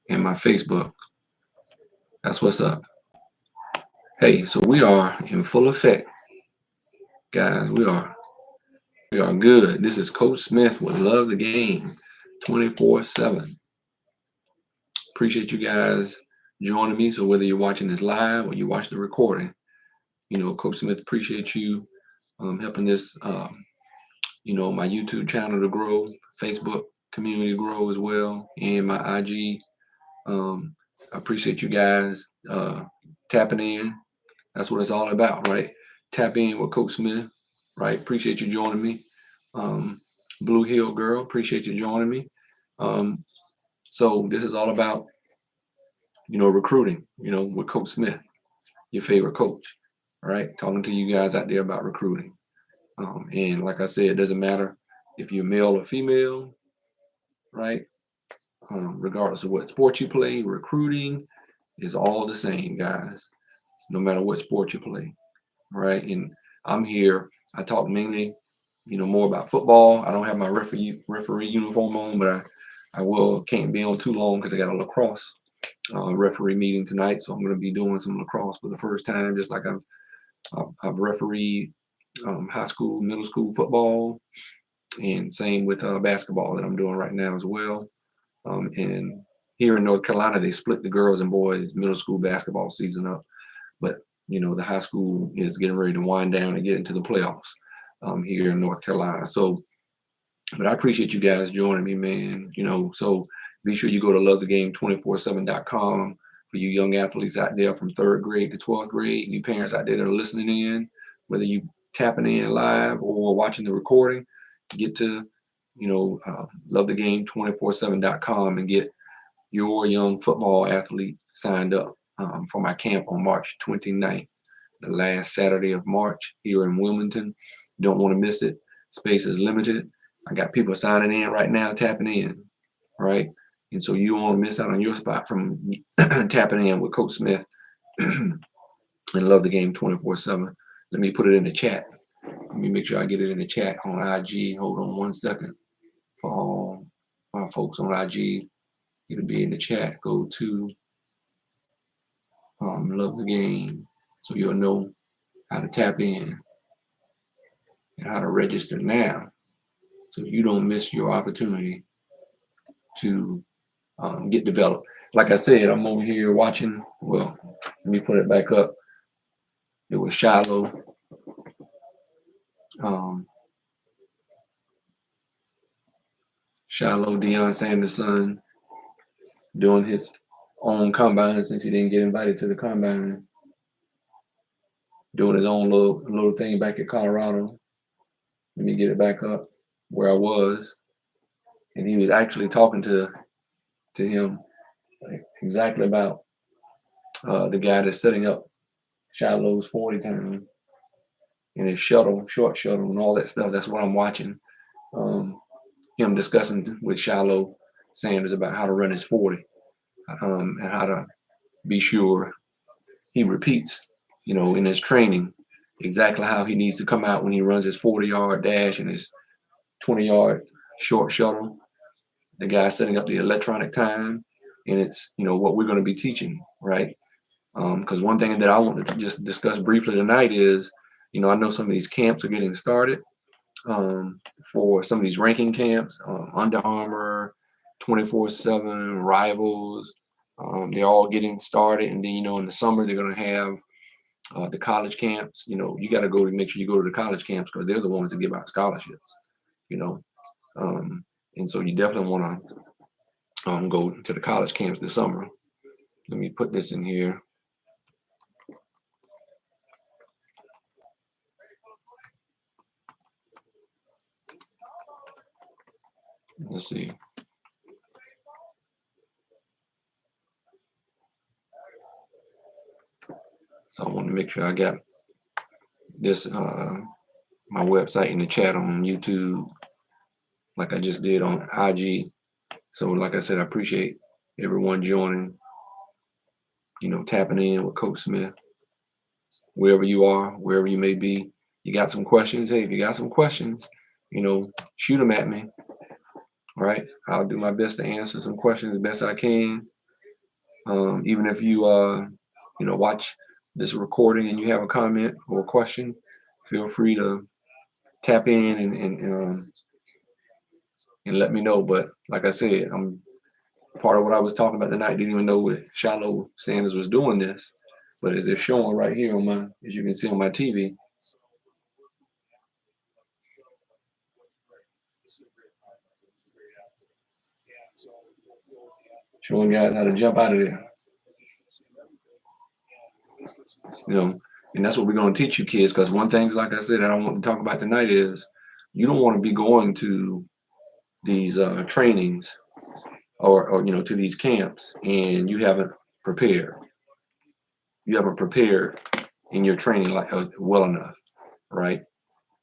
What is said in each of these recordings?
and my Facebook. That's what's up. Hey, so we are in full effect, guys. We are good. This is Coach Smith with Love the Game 24/7. Appreciate you guys joining me. So whether you're watching this live or you watch the recording, Coach Smith appreciate you helping this my YouTube channel to grow, Facebook community to grow as well, and my IG. I appreciate you guys tapping in. That's what it's all about, right? Tap in with Coach Smith, right? Appreciate you joining me. Um, Blue Hill Girl, appreciate you joining me. Um, so this is all about, recruiting, with Coach Smith, your favorite coach, all right? Talking to you guys out there about recruiting. And like I said, it doesn't matter if you're male or female, right? Regardless of what sport you play, recruiting is all the same, guys, no matter what sport you play, right? And I'm here. I talk mainly, more about football. I don't have my referee uniform on, but I will can't be on too long because I got a lacrosse referee meeting tonight. So I'm going to be doing some lacrosse for the first time, just like I've refereed high school, middle school football, and same with basketball that I'm doing right now as well. And here in North Carolina, they split the girls and boys middle school basketball season up. But the high school is getting ready to wind down and get into the playoffs here in North Carolina. So, but I appreciate you guys joining me, man. So be sure you go to lovethegame247.com for you young athletes out there from third grade to 12th grade, you parents out there that are listening in, whether you tapping in live or watching the recording, get to, lovethegame247.com and get your young football athlete signed up for my camp on March 29th, the last Saturday of March here in Wilmington. You don't want to miss it. Space is limited. I got people signing in right now, tapping in, right? And so you don't want to miss out on your spot from tapping in with Coach Smith and Love the Game 24/7. Let me put it in the chat. Let me make sure I get it in the chat on IG. Hold on one second for all my folks on IG. It'll be in the chat. Go to Love the Game, so you'll know how to tap in and how to register now, so you don't miss your opportunity to get developed. Like I said, I'm over here watching. Well, let me put it back up. It was Shiloh. Shiloh Deion Sanders' son doing his own combine since he didn't get invited to the combine. Doing his own little thing back at Colorado. Let me get it back up where I was. And he was actually talking to him exactly about the guy that's setting up Shiloh's 40 time and his short shuttle, and all that stuff. That's what I'm watching. Him discussing with Shiloh Sanders about how to run his 40 and how to be sure he repeats, in his training, exactly how he needs to come out when he runs his 40-yard dash and his 20-yard short shuttle. The guy setting up the electronic time, and it's what we're going to be teaching, right? Because one thing that I want to just discuss briefly tonight is, I know some of these camps are getting started for some of these ranking camps, Under Armour, 24/7, Rivals. They're all getting started, and then in the summer they're going to have the college camps. You got to go to make sure you go to the college camps because they're the ones that give out scholarships. You know, and so you definitely want to go to the college camps this summer. Let me put this in here. Let's see. So I want to make sure I got this my website in the chat on YouTube, like I just did on IG. So like I said, I appreciate everyone joining. Tapping in with Coach Smith, wherever you are, wherever you may be. You got some questions? Hey, if you got some questions, shoot them at me. All right, I'll do my best to answer some questions as best I can. Even if you watch this recording and you have a comment or a question, feel free to tap in and let me know. But like I said, I'm part of what I was talking about tonight. Didn't even know what Shallow Sanders was doing this, but as they're showing right here on as you can see on my TV, showing guys how to jump out of there. And that's what we're going to teach you kids. Because one thing, like I said, that I want to talk about tonight is you don't want to be going to these trainings or to these camps and you haven't prepared. You haven't prepared in your training like well enough, right,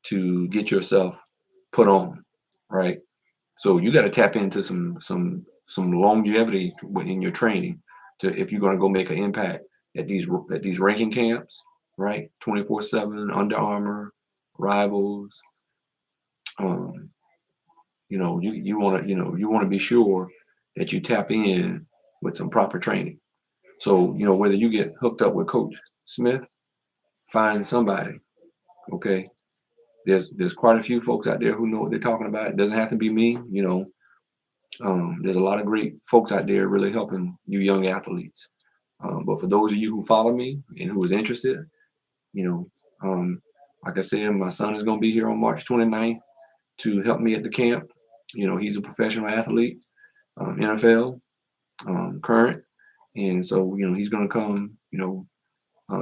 to get yourself put on, right. So you got to tap into some longevity in your training to if you're going to go make an impact at these ranking camps, right? 24/7, Under Armour, Rivals. Um, you want to be sure that you tap in with some proper training. So whether you get hooked up with Coach Smith, find somebody. Okay, there's quite a few folks out there who know what they're talking about. It doesn't have to be me. There's a lot of great folks out there really helping you young athletes. But for those of you who follow me and who is interested, you know, um, like I said, my son is going to be here on March 29th to help me at the camp. He's a professional athlete, NFL current, and so he's going to come,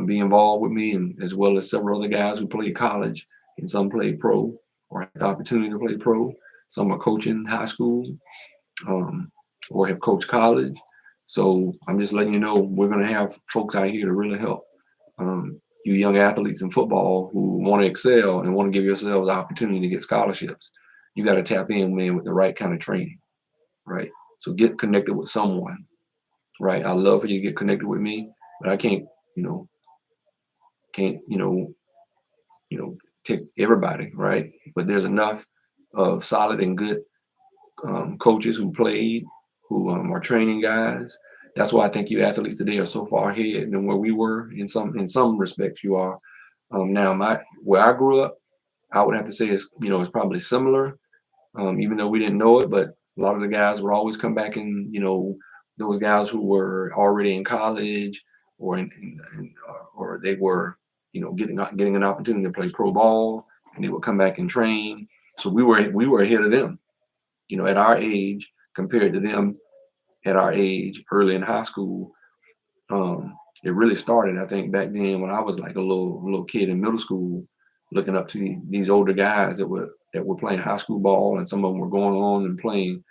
be involved with me, and as well as several other guys who play college and some play pro or have the opportunity to play pro. Some are coaching high school, um, or have coached college. So I'm just letting you know we're going to have folks out here to really help you young athletes in football who want to excel and want to give yourselves the opportunity to get scholarships. You got to tap in, man, with the right kind of training, right? So get connected with someone, right? I love for you to get connected with me, but I can't, can't, take everybody, right? But there's enough of solid and good coaches who played, who are training guys. That's why I think you athletes today are so far ahead than where we were in some respects. You are now where I grew up. I would have to say it's probably similar, even though we didn't know it. But a lot of the guys would always come back and those guys who were already in college or or they were getting an opportunity to play pro ball, and they would come back and train. So we were ahead of them at our age compared to them at our age early in high school. It really started, I think, back then when I was like a little kid in middle school, looking up to these older guys that were playing high school ball, and some of them were going on and playing,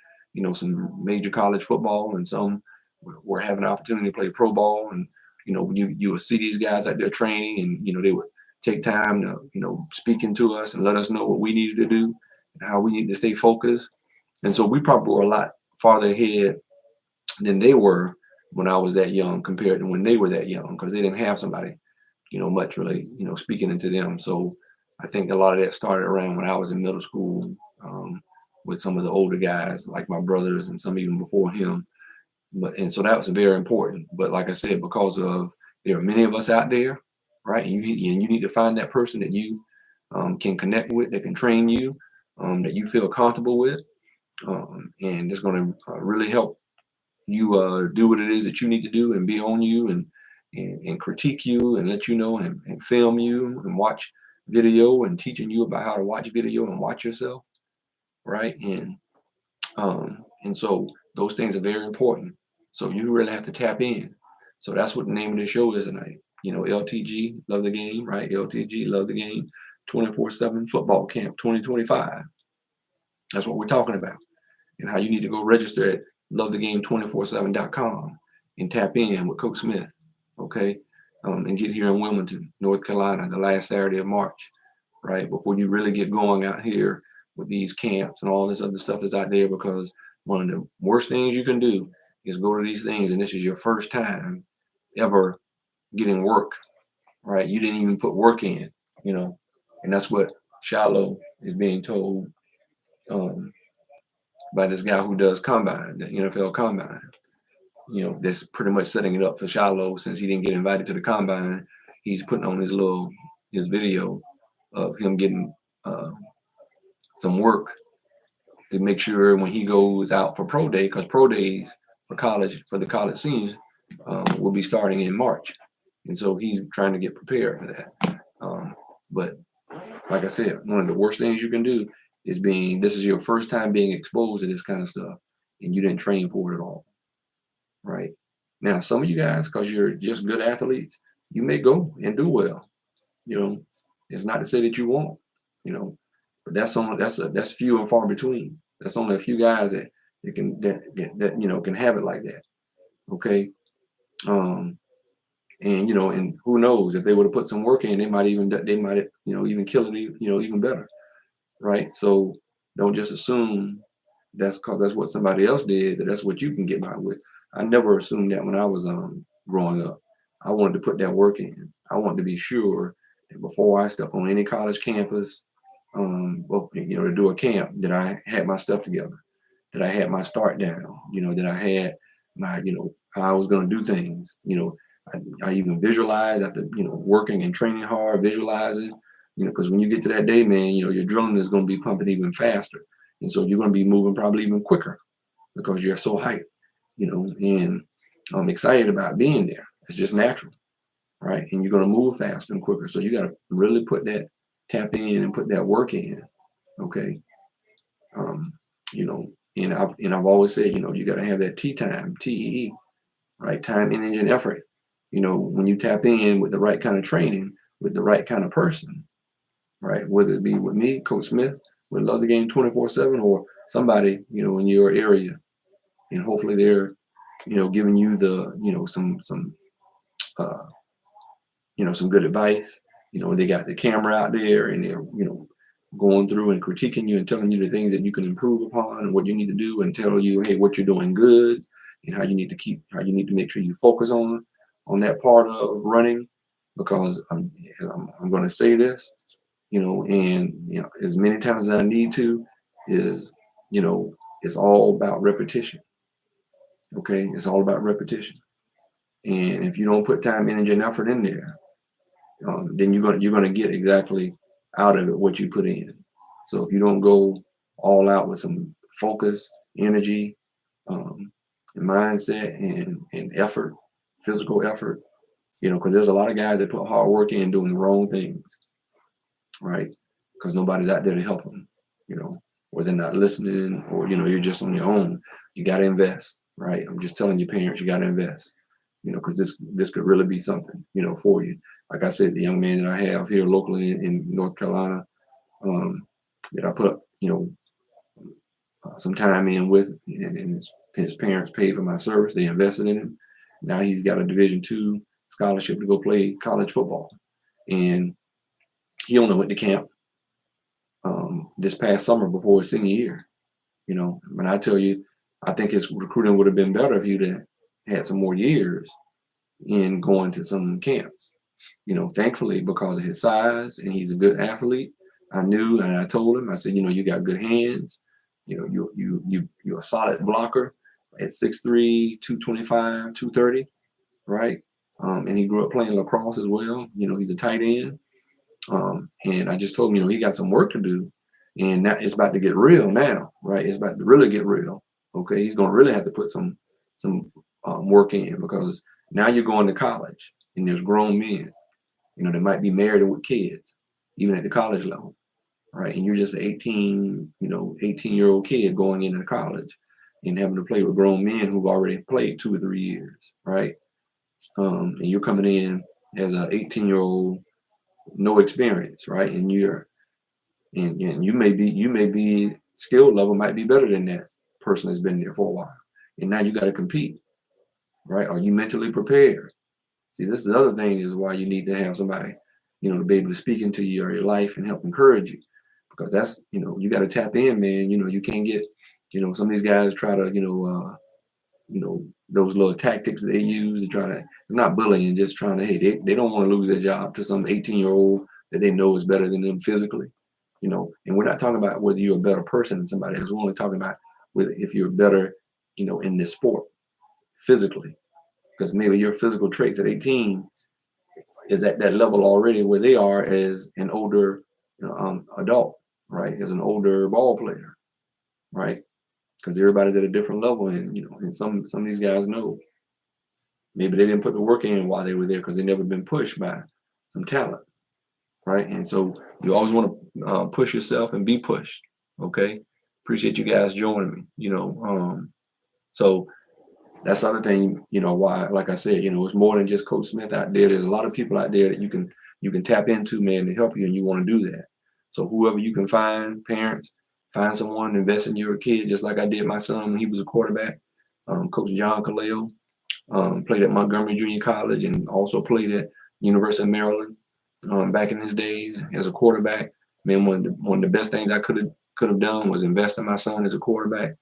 some major college football, and some were having an opportunity to play pro ball. And you would see these guys out there training, and they would take time to speaking to us and let us know what we needed to do and how we need to stay focused. And so we probably were a lot farther ahead than they were when I was that young compared to when they were that young, because they didn't have somebody, much really, speaking into them. So I think a lot of that started around when I was in middle school, with some of the older guys like my brothers and some even before him. And so that was very important. But like I said, because of there are many of us out there, right? And you need to find that person that you can connect with, that can train you, that you feel comfortable with, and it's going to really help you do what it is that you need to do and be on you and critique you and let you know and film you and watch video and teaching you about how to watch video and watch yourself, right? And so those things are very important. So you really have to tap in. So that's what the name of the show is tonight. LTG, love the game, right? LTG, love the game. 24/7 football camp 2025. That's what we're talking about. And how you need to go register at lovethegame247.com and tap in with Coach Smith, okay? And get here in Wilmington, North Carolina, the last Saturday of March, right? Before you really get going out here with these camps and all this other stuff that's out there, because one of the worst things you can do is go to these things and this is your first time ever getting work, right? You didn't even put work in, and that's what Shallow is being told by this guy who does combine, the NFL combine. that's pretty much setting it up for Shiloh since he didn't get invited to the combine. He's putting on his video of him getting some work to make sure when he goes out for pro day, because pro days for the college seniors will be starting in March, and so he's trying to get prepared for that. But like I said, one of the worst things you can do is this is your first time being exposed to this kind of stuff, and you didn't train for it at all, right? Now, some of you guys, because you're just good athletes, you may go and do well. It's not to say that you won't, you know, but that's few and far between. That's only a few guys that can have it like that. Okay. Um, and who knows, if they would have put some work in, they might even kill it, even better. Right. So don't just assume that's because that's what somebody else did, that's what you can get by with. I never assumed that when I was growing up. I wanted to put that work in. I wanted to be sure that before I step on any college campus, to do a camp, that I had my stuff together, that I had my start down, that I had my, how I was going to do things. I even visualized after, working and training hard, visualizing, because when you get to that day, man, your adrenaline is going to be pumping even faster. And so you're going to be moving probably even quicker because you're so hyped, and I'm excited about being there. It's just natural, right? And you're going to move faster and quicker. So you got to really tap in and put that work in. Okay. Um, and I've always said, you got to have that TEE, right? Time, energy, and effort. When you tap in with the right kind of training, with the right kind of person, right? Whether it be with me, Coach Smith, would love the game 24/7, or somebody, in your area, and hopefully they're, giving you the, uh, some good advice. They got the camera out there and they're, going through and critiquing you and telling you the things that you can improve upon and what you need to do, and tell you, hey, what you're doing good and how you need to make sure you focus on that part of running, because I'm going to say this, and as many times as I need to, is, it's all about repetition. Okay, it's all about repetition. And if you don't put time, energy, and effort in there, then you're gonna get exactly out of it what you put in. So if you don't go all out with some focus, energy, and mindset and effort, physical effort, because there's a lot of guys that put hard work in doing the wrong things, right? Because nobody's out there to help them, or they're not listening, or you're just on your own. You got to invest, right? I'm just telling your parents, you got to invest, because this could really be something, for you. Like I said, the young man that I have here locally in North Carolina, that I put, some time in with, and his parents paid for my service. They invested in him. Now he's got a Division II scholarship to go play college football, and he only went to camp this past summer before his senior year. When I tell you, I think his recruiting would have been better if he'd had some more years in going to some camps. Thankfully, because of his size and he's a good athlete, I knew and I told him, I said, you got good hands. You're a solid blocker at 6'3", 225, 230, right? And he grew up playing lacrosse as well. He's a tight end. And I just told him, he got some work to do, and that it's about to get real now, right? It's about to really get real. Okay, he's going to really have to put some work in, because now you're going to college, and there's grown men, that might be married with kids, even at the college level, right? And you're just an 18-year-old kid going into college and having to play with grown men who've already played 2 or 3 years, right? And you're coming in as an 18-year-old, no experience, right? And you may be skill level might be better than that person that's been there for a while, and now you got to compete, right? Are you mentally prepared? See, this is the other thing, is why you need to have somebody, to be able to speak into your life and help encourage you, because that's, you got to tap in, man. You can't get, some of these guys try to, those little tactics that they use to try to, it's not bullying, just trying to, hey, they don't want to lose their job to some 18-year-old that they know is better than them physically, and we're not talking about whether you're a better person than somebody else. We're only talking about if you're better, in this sport physically, because maybe your physical traits at 18 is at that level already where they are as an older adult, right? As an older ball player, right? Because everybody's at a different level, and and some of these guys know maybe they didn't put the work in while they were there because they never been pushed by some talent, right? And so you always want to push yourself and be pushed. Okay, appreciate you guys joining me. So that's the other thing. Why, like I said, it's more than just Coach Smith out there. There's a lot of people out there that you can tap into, man, to help you, and you want to do that. So whoever you can find, parents, find someone, invest in your kid, just like I did my son when he was a quarterback. Coach John Kaleo played at Montgomery Junior College and also played at University of Maryland back in his days as a quarterback. Man, one of the best things I could have done was invest in my son as a quarterback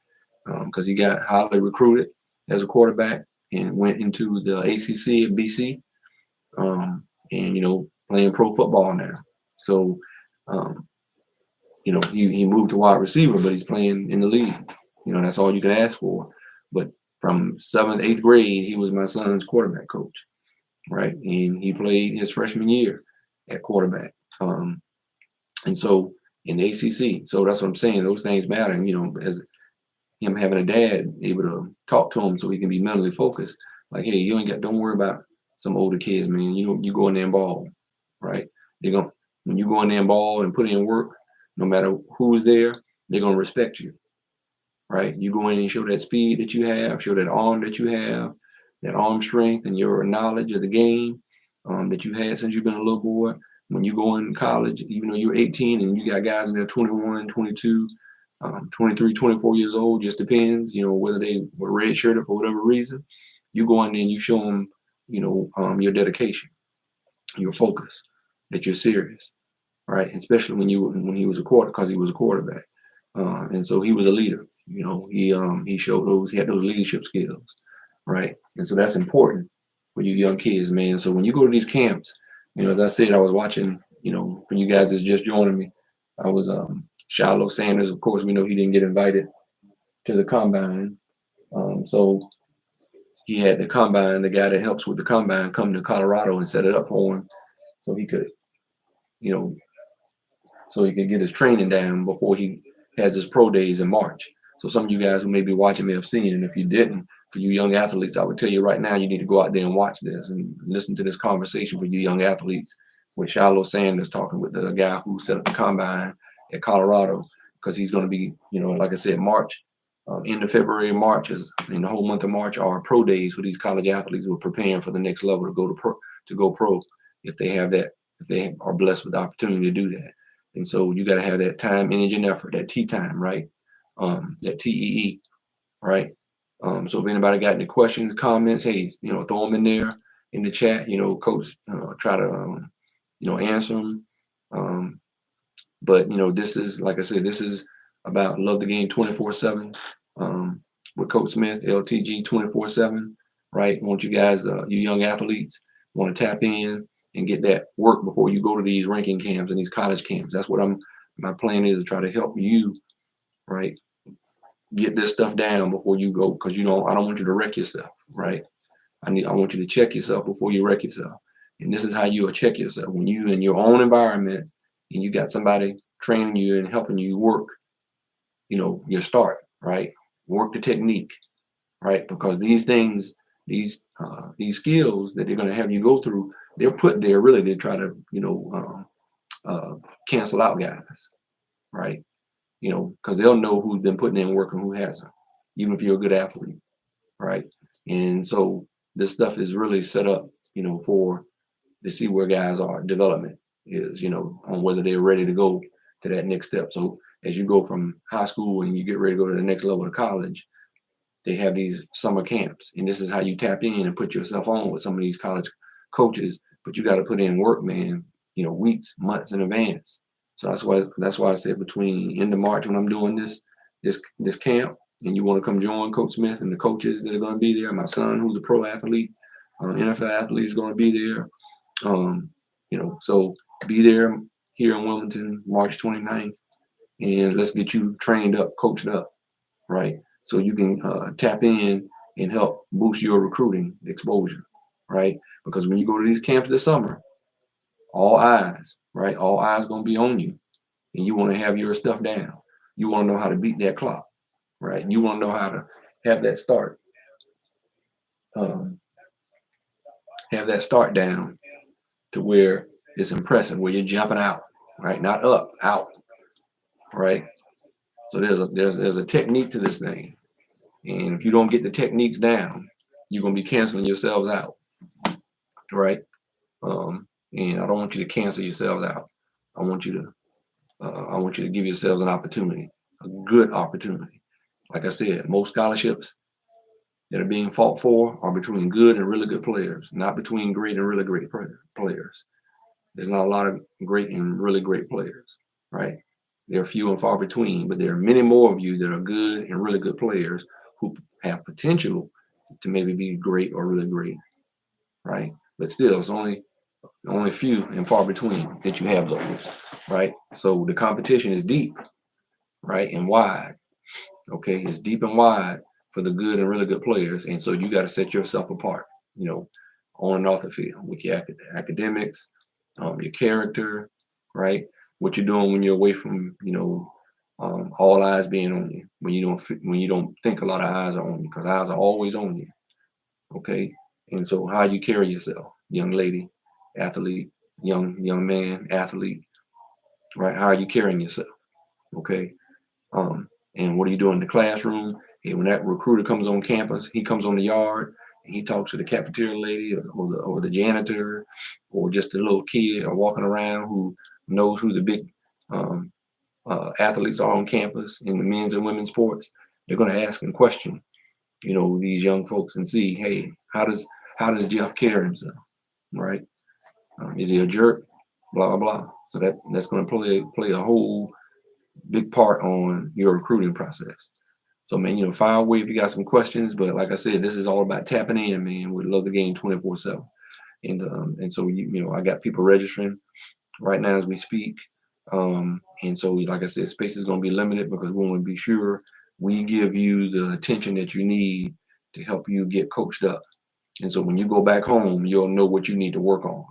because he got highly recruited as a quarterback and went into the ACC at BC and playing pro football now. So um, he moved to wide receiver, but he's playing in the league. That's all you can ask for. But from 7th, 8th grade, he was my son's quarterback coach, right? And he played his freshman year at quarterback. And so in the ACC, so that's what I'm saying. Those things matter. And, as him having a dad able to talk to him so he can be mentally focused. Like, hey, don't worry about some older kids, man. You go in there and ball, right? When you go in there and ball and put in work, no matter who's there, they're gonna respect you, right? You go in and show that speed that you have, show that arm that you have, that arm strength and your knowledge of the game that you had since you've been a little boy. When you go in college, even though you're 18 and you got guys in there 21, 22, 23, 24 years old, just depends, whether they were red shirted for whatever reason, you go in there and you show them, your dedication, your focus, that you're serious, right? Especially when he was because he was a quarterback. And so he was a leader, he showed he had those leadership skills, right? And so that's important for you young kids, man. So when you go to these camps, as I said, I was watching, for you guys that's just joining me, I was Shiloh Sanders, of course, we know he didn't get invited to the combine. So he had the combine, the guy that helps with the combine, come to Colorado and set it up for him so he could, you know, so he could get his training down before he has his pro days in March. So some of you guys who may be watching may have seen it. And if you didn't, for you young athletes, I would tell you right now, you need to go out there and watch this and listen to this conversation for you young athletes with Shiloh Sanders talking with the guy who set up the combine at Colorado, because he's going to be, like I said, March, end of February, March is in the whole month of March are pro days for these college athletes who are preparing for the next level to go pro if they are blessed with the opportunity to do that. And so you got to have that time, energy, and effort, that T time, right? That TEE, right? So if anybody got any questions, comments, hey, throw them in there in the chat. Coach, try to, answer them. But this is, like I said, this is about Love the Game 24/7 with Coach Smith, LTG 24/7, right? I want you guys, you young athletes, want to tap in and get that work before you go to these ranking camps and these college camps. That's what my plan is, to try to help you, right? Get this stuff down before you go, because I don't want you to wreck yourself, right? I want you to check yourself before you wreck yourself. And this is how you will check yourself. When you in your own environment and you got somebody training you and helping you work, your start, right? Work the technique, right? Because these things, these skills that they're going to have you go through, they're put there really to try to, cancel out guys, right? Because they'll know who's been putting in work and who hasn't, even if you're a good athlete, right? And so this stuff is really set up, for to see where guys are. Development is, on whether they're ready to go to that next step. So as you go from high school and you get ready to go to the next level of college, they have these summer camps, and this is how you tap in and put yourself on with some of these college coaches. But you got to put in work, man. Weeks, months in advance. So that's why I said between end of March when I'm doing this camp, and you want to come join Coach Smith and the coaches that are going to be there. My son, who's a pro athlete, NFL athlete, is going to be there. So be there here in Wilmington, March 29th, and let's get you trained up, coached up, right? So you can tap in and help boost your recruiting exposure, right? Because when you go to these camps this summer, all eyes, right? All eyes gonna be on you, and you want to have your stuff down. You want to know how to beat that clock, right? You want to know how to have that start, um, have that start down to where it's impressive, where you're jumping out, right? Not up, out, right? So there's a technique to this thing, and if you don't get the techniques down, you're gonna be canceling yourselves out, right? And I don't want you to cancel yourselves out. I want you to I want you to give yourselves an opportunity, a good opportunity. Like I said, most scholarships that are being fought for are between good and really good players, not between great and really great players. There's not a lot of great and really great players, right? They're few and far between, but there are many more of you that are good and really good players who have potential to maybe be great or really great, right? But still, it's only few and far between that you have those, right? So the competition is deep, right, and wide. Okay, it's deep and wide for the good and really good players, and so you got to set yourself apart, you know, on and off the field with your academics, your character, right? What you're doing when you're away from, all eyes being on you. When you don't think a lot of eyes are on you, because eyes are always on you. Okay, and so how you carry yourself, young lady, athlete, young man, athlete, right? How are you carrying yourself? Okay, and what are you doing in the classroom? And when that recruiter comes on campus, he comes on the yard and he talks to the cafeteria lady or the janitor or just a little kid or walking around who knows who the big um, athletes are on campus in the men's and women's sports. They're going to ask and question, these young folks and see, hey, how does Jeff carry himself, right? Is he a jerk? Blah blah blah. So that's going to play a whole big part on your recruiting process. So man, fire away if you got some questions. But like I said, this is all about tapping in, man. We love the game 24/7. And so I got people registering right now as we speak. And so like I said, space is gonna be limited because we want to be sure we give you the attention that you need to help you get coached up. And so when you go back home, you'll know what you need to work on,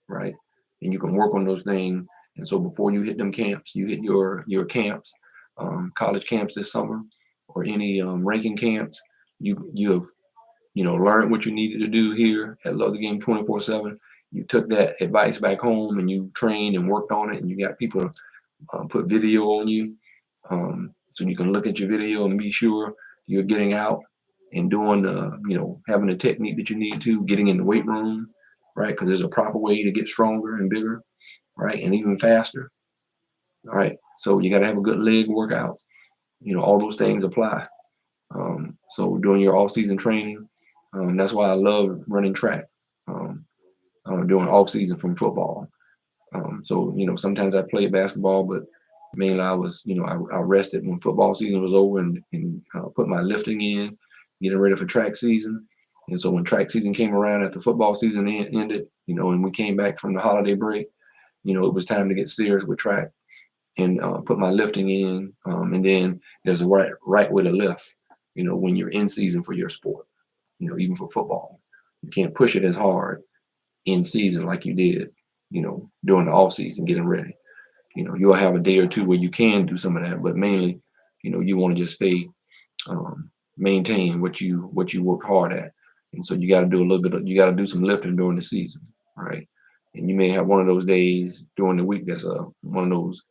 right? And you can work on those things. And so before you hit them camps, you hit your camps, college camps this summer, or any ranking camps, you have learned what you needed to do here at Love the Game 24/7. You took that advice back home and you trained and worked on it, and you got people put video on you, so you can look at your video and be sure you're getting out and doing having the technique that you need to, getting in the weight room, right? Because there's a proper way to get stronger and bigger, right, and even faster. All right, so you got to have a good leg workout. All those things apply. So during your off-season training, that's why I love running track during off-season from football. So sometimes I played basketball, but mainly I was I rested when football season was over and put my lifting in, getting ready for track season. And so when track season came around after football season ended, and we came back from the holiday break, it was time to get serious with track and put my lifting in. And then there's a right way to lift, when you're in season for your sport, even for football. You can't push it as hard in season like you did, during the off season getting ready. You'll have a day or two where you can do some of that, but mainly, you want to just stay, maintain what you work hard at. And so you got to do a little bit you got to do some lifting during the season, right? And you may have one of those days during the week that's one of those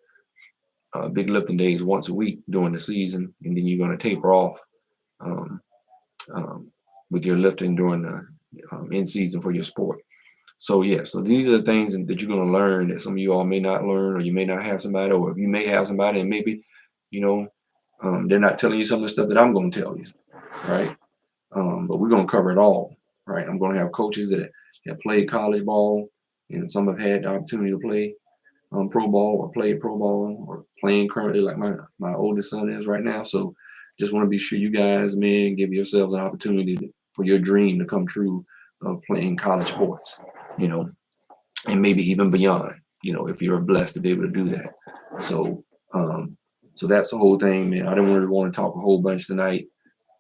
big lifting days once a week during the season, and then you're going to taper off um, um, with your lifting during the in season for your sport. So yeah, so these are the things that you're going to learn that some of you all may not learn, or you may not have somebody, or if you may have somebody and maybe, they're not telling you some of the stuff that I'm going to tell you, right? But we're going to cover it all, right? I'm going to have coaches that have played college ball, and some have had the opportunity to play pro ball or played pro ball or playing currently, like my oldest son is right now. So just want to be sure you guys, man, give yourselves an opportunity for your dream to come true of playing college sports, you know, and maybe even beyond, if you're blessed to be able to do that. So, so that's the whole thing, man. I didn't really want to talk a whole bunch tonight.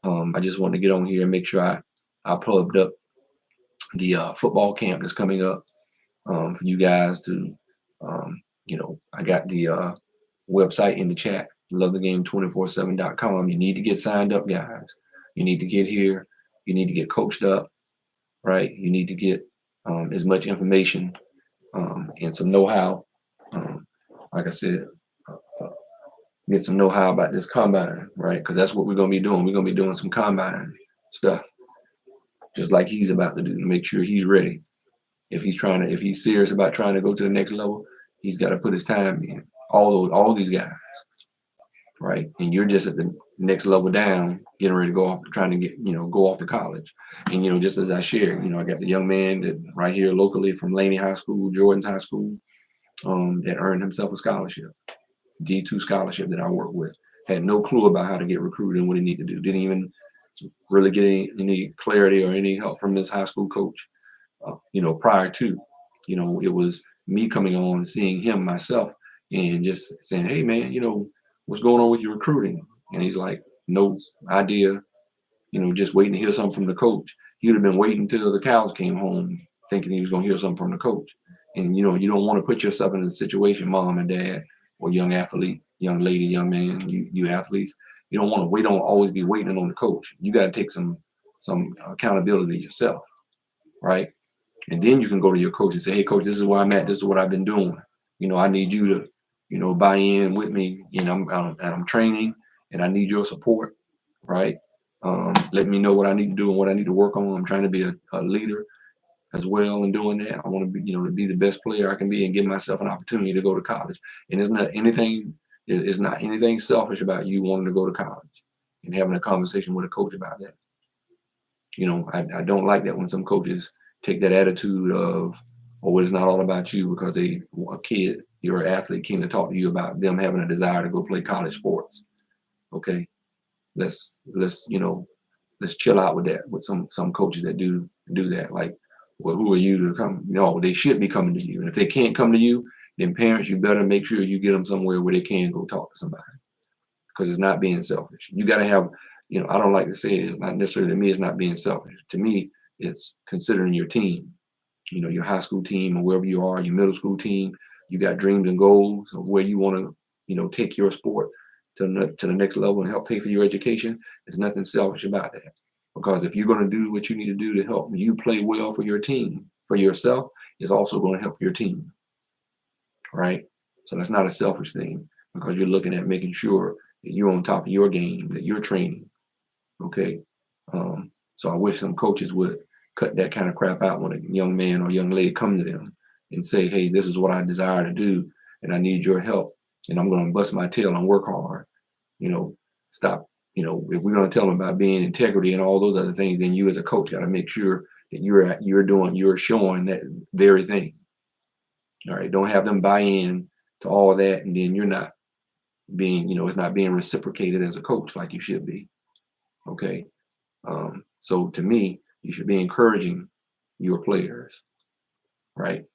I just wanted to get on here and make sure I plugged up the football camp that's coming up for you guys to, I got the website in the chat, lovethegame247.com. You need to get signed up, guys. You need to get here. You need to get coached up, right? You need to get as much information and some know-how. Um, like I said, uh, get some know-how about this combine, right? Because that's what we're gonna be doing. We're gonna be doing some combine stuff, just like he's about to do, to make sure he's ready. If he's serious about trying to go to the next level, he's got to put his time in. All these guys, right? And you're just at the next level down, getting ready to go off, trying to go off to college. And just as I shared, I got the young man that right here locally from Laney High School, Jordan's High School, that earned himself a scholarship, D2 scholarship that I work with. Had no clue about how to get recruited and what he needed to do. Didn't even really get any clarity or any help from his high school coach. Prior to, it was me coming on and seeing him myself and just saying, hey man, what's going on with your recruiting? And he's like, no idea, just waiting to hear something from the coach. He would have been waiting until the cows came home thinking he was going to hear something from the coach. And, you don't want to put yourself in a situation, mom and dad, or young athlete, young lady, young man, you athletes, you don't want to wait on, always be waiting on the coach. You got to take some accountability yourself, right? And then you can go to your coach and say, hey, coach, this is where I'm at. This is what I've been doing. I need you to, buy in with me. I'm training and I need your support, right? Let me know what I need to do and what I need to work on. I'm trying to be a leader as well in doing that. I want to be, to be the best player I can be and give myself an opportunity to go to college. And it's not anything selfish about you wanting to go to college and having a conversation with a coach about that. I don't like that when some coaches take that attitude of, oh, it's not all about you because a kid, you're an athlete, came to talk to you about them having a desire to go play college sports. Okay, let's chill out with that. With some coaches that do that, like, well, who are you to come? No, they should be coming to you, and if they can't come to you, then parents, you better make sure you get them somewhere where they can go talk to somebody, because it's not being selfish. You got to have, I don't like to say it, it's not necessarily, to me, it's not being selfish. To me, it's considering your team, your high school team or wherever you are, your middle school team. You got dreams and goals of where you want to, take your sport to the next level and help pay for your education. There's nothing selfish about that. Because if you're going to do what you need to do to help you play well for your team, for yourself, it's also going to help your team, right? So that's not a selfish thing, because you're looking at making sure that you're on top of your game, that you're training. Okay. So I wish some coaches would cut that kind of crap out when a young man or young lady come to them and say, hey, this is what I desire to do, and I need your help, and I'm going to bust my tail and work hard. Stop. If we're going to tell them about being integrity and all those other things, then you as a coach got to make sure that you're showing that very thing. All right. Don't have them buy in to all that, and then you're not being, it's not being reciprocated as a coach like you should be. Okay. So to me, you should be encouraging your players, right,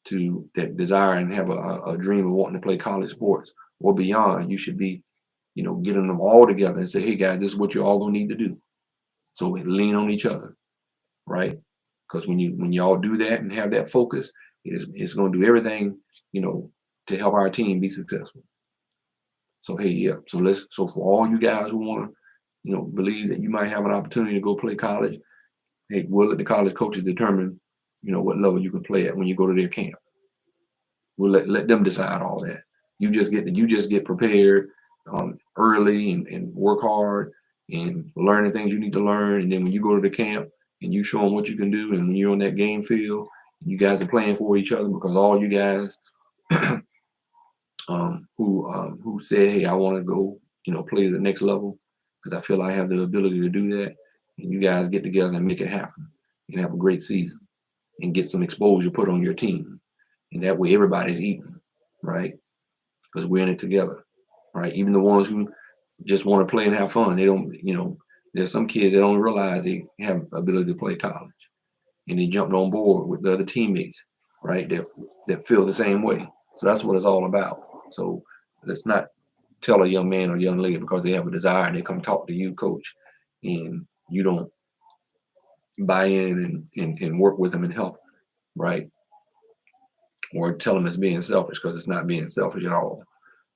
to that desire and have a dream of wanting to play college sports or beyond. You should be, getting them all together and say, hey guys, this is what you're all gonna need to do. So we lean on each other, right? Because when you all do that and have that focus, it's gonna do everything, to help our team be successful. So hey, yeah. So for all you guys who want to, believe that you might have an opportunity to go play college, hey, we'll let the college coaches determine, what level you can play at when you go to their camp. We'll let them decide all that. You just get prepared early and work hard and learn the things you need to learn. And then when you go to the camp and you show them what you can do, and when you're on that game field, you guys are playing for each other, because all you guys who said, hey, I want to go, play to the next level because I feel I have the ability to do that, and you guys get together and make it happen and have a great season and get some exposure put on your team. And that way everybody's eating, right? Because we're in it together, right? Even the ones who just want to play and have fun, they don't, there's some kids that don't realize they have ability to play college, and they jumped on board with the other teammates, right? That feel the same way. So that's what it's all about. So let's not tell a young man or young lady because they have a desire and they come talk to you, coach, and you don't buy in and work with them and help, right? Or tell them it's being selfish, because it's not being selfish at all,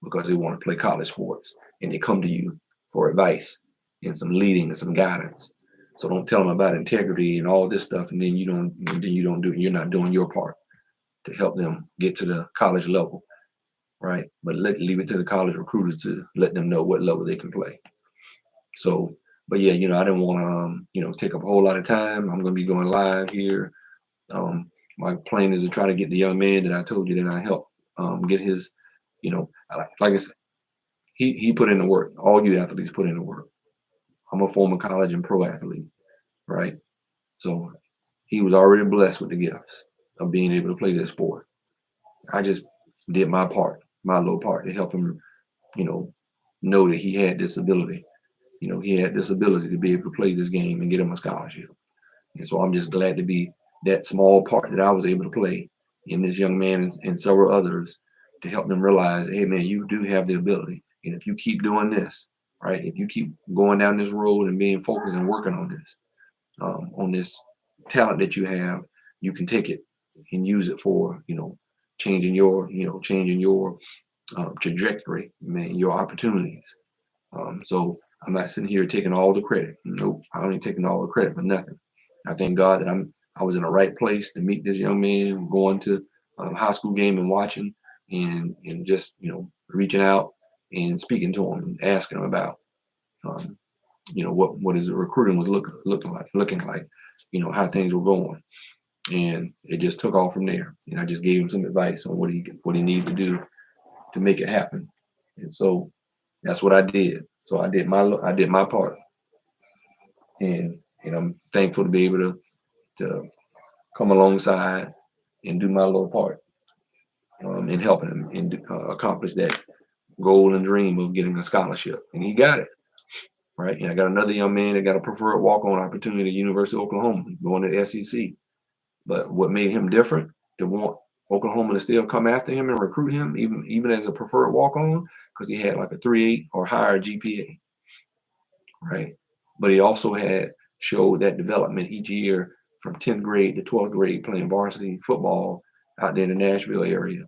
because they want to play college sports and they come to you for advice and some leading and some guidance. So don't tell them about integrity and all this stuff, and then you're not doing your part to help them get to the college level, right? But leave it to the college recruiters to let them know what level they can play. So, but yeah, I didn't want to take up a whole lot of time. I'm going to be going live here. My plan is to try to get the young man that I told you that I helped get his, like I said, he put in the work. All you athletes put in the work. I'm a former college and pro athlete, right? So he was already blessed with the gifts of being able to play this sport. I just did my part, my little part, to help him, know that he had this ability. He had this ability to be able to play this game and get him a scholarship. And so I'm just glad to be that small part that I was able to play in this young man and several others, to help them realize, hey man, you do have the ability. And if you keep doing this, right, if you keep going down this road and being focused and working on this talent that you have, you can take it and use it for, changing your trajectory, man, your opportunities. So I'm not sitting here taking all the credit. Nope, I ain't taking all the credit for nothing. I thank God that I was in the right place to meet this young man, going to high school game and watching, and just reaching out and speaking to him and asking him about um, what his recruiting was looking like, how things were going, and it just took off from there. And I just gave him some advice on what he needed to do to make it happen, and so that's what I did. So I did my part, and I'm thankful to be able to come alongside and do my little part in helping him and accomplish that goal and dream of getting a scholarship. And he got it, right? And I got another young man that got a preferred walk-on opportunity at University of Oklahoma, going to the SEC. But what made him different, to want Oklahoma to still come after him and recruit him, even as a preferred walk-on, because he had like a 3.8 or higher GPA, right? But he also had showed that development each year from 10th grade to 12th grade, playing varsity football out there in the Nashville area.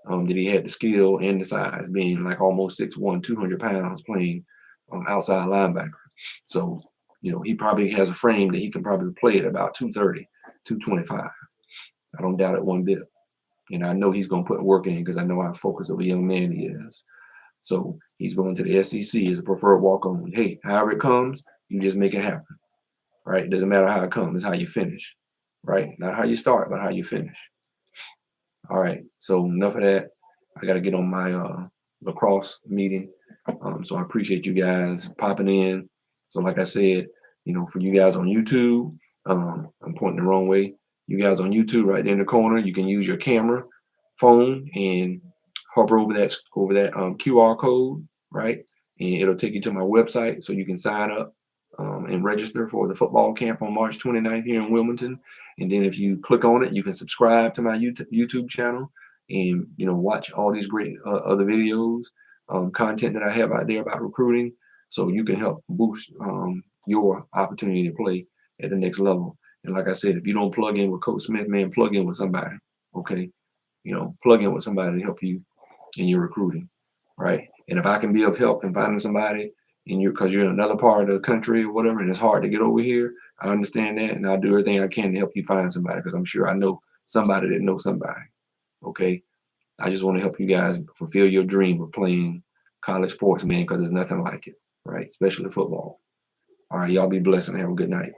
That he had the skill and the size, being like almost 6'1", 200 pounds, playing outside linebacker. So, he probably has a frame that he can probably play at about 230, 225. I don't doubt it one bit. And I know he's going to put work in, because I know how focused of a young man he is. So he's going to the SEC as a preferred walk-on. Hey, however it comes, you just make it happen, right? It doesn't matter how it comes, it's how you finish, right? Not how you start, but how you finish. All right, so enough of that. I got to get on my lacrosse meeting. So I appreciate you guys popping in. So like I said, for you guys on YouTube, I'm pointing the wrong way. You guys on YouTube, right there in the corner, you can use your camera, phone, and hover over that QR code, right? And it'll take you to my website, so you can sign up and register for the football camp on March 29th here in Wilmington. And then if you click on it, you can subscribe to my YouTube channel and watch all these great other videos, content that I have out there about recruiting, so you can help boost your opportunity to play at the next level. And like I said, if you don't plug in with Coach Smith, man, plug in with somebody. Okay, plug in with somebody to help you in your recruiting, right? And if I can be of help in finding somebody, and because you're in another part of the country or whatever, and it's hard to get over here, I understand that, and I'll do everything I can to help you find somebody, because I'm sure I know somebody that knows somebody. Okay, I just want to help you guys fulfill your dream of playing college sports, man, because there's nothing like it, right? Especially football. All right, y'all be blessed and have a good night.